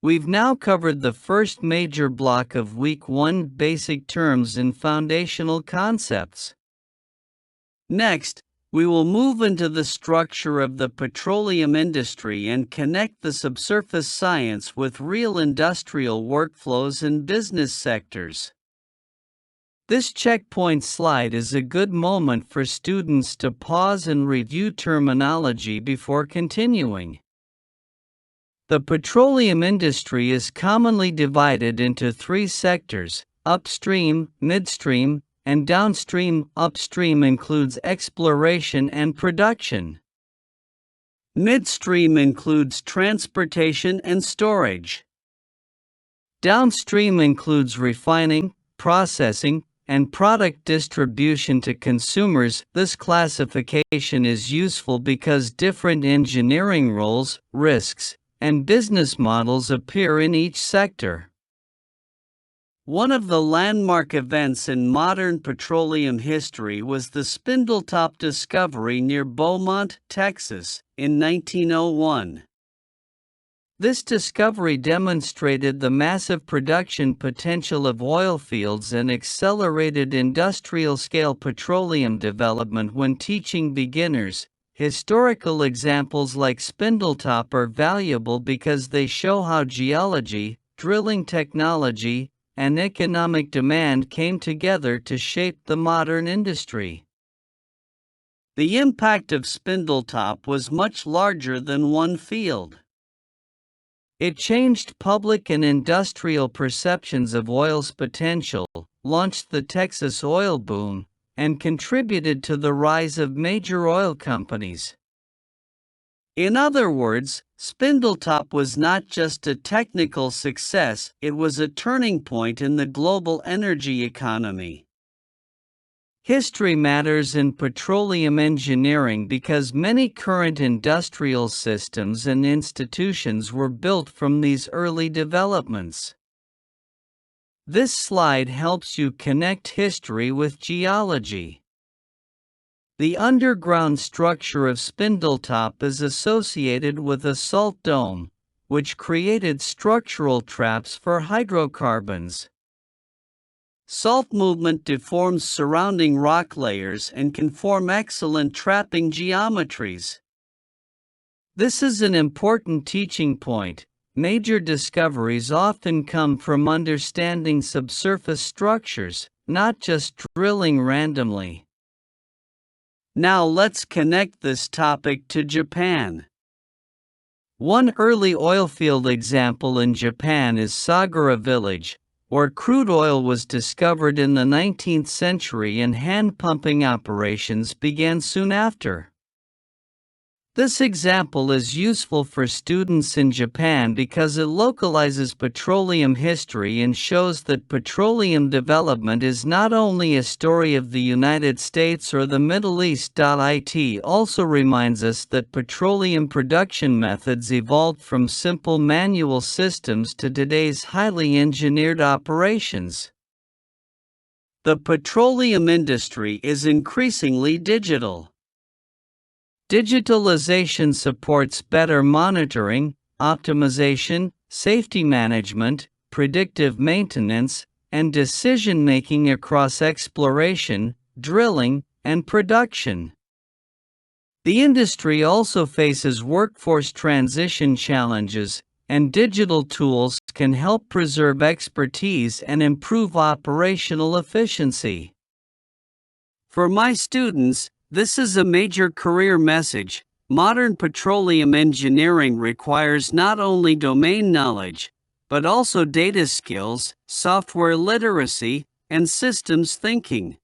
We've now covered the first major block of Week 1, basic terms and foundational concepts. Next, we will move into the structure of the petroleum industry and connect the subsurface science with real industrial workflows and business sectors. This checkpoint slide is a good moment for students to pause and review terminology before continuing. The petroleum industry is commonly divided into three sectors: upstream, midstream, and downstream. Upstream includes exploration and production. Midstream includes transportation and storage. Downstream includes refining, processing, and product distribution to consumers. This classification is useful because different engineering roles, risks, and business models appear in each sector. One of the landmark events in modern petroleum history was the Spindletop discovery near Beaumont, Texas, in 1901. This discovery demonstrated the massive production potential of oil fields and accelerated industrial-scale petroleum development. When teaching beginners, historical examples like Spindletop are valuable because they show how geology, drilling technology, and economic demand came together to shape the modern industry. The impact of Spindletop was much larger than one field. It changed public and industrial perceptions of oil's potential, launched the Texas oil boom, and contributed to the rise of major oil companies. In other words, Spindletop was not just a technical success, it was a turning point in the global energy economy. History matters in petroleum engineering because many current industrial systems and institutions were built from these early developments. This slide helps you connect history with geology. The underground structure of Spindletop is associated with a salt dome, which created structural traps for hydrocarbons. Salt movement deforms surrounding rock layers and can form excellent trapping geometries. This is an important teaching point. Major discoveries often come from understanding subsurface structures, not just drilling randomly. Now let's connect this topic to Japan. One early oilfield example in Japan is Sagara Village, where crude oil was discovered in the 19th century and hand-pumping operations began soon after. This example is useful for students in Japan because it localizes petroleum history and shows that petroleum development is not only a story of the United States or the Middle East. It also reminds us that petroleum production methods evolved from simple manual systems to today's highly engineered operations. The petroleum industry is increasingly digital. Digitalization supports better monitoring, optimization, safety management, predictive maintenance, and decision-making across exploration, drilling, and production. The industry also faces workforce transition challenges, and digital tools can help preserve expertise and improve operational efficiency. For my students, this is a major career message. Modern petroleum engineering requires not only domain knowledge, but also data skills, software literacy, and systems thinking.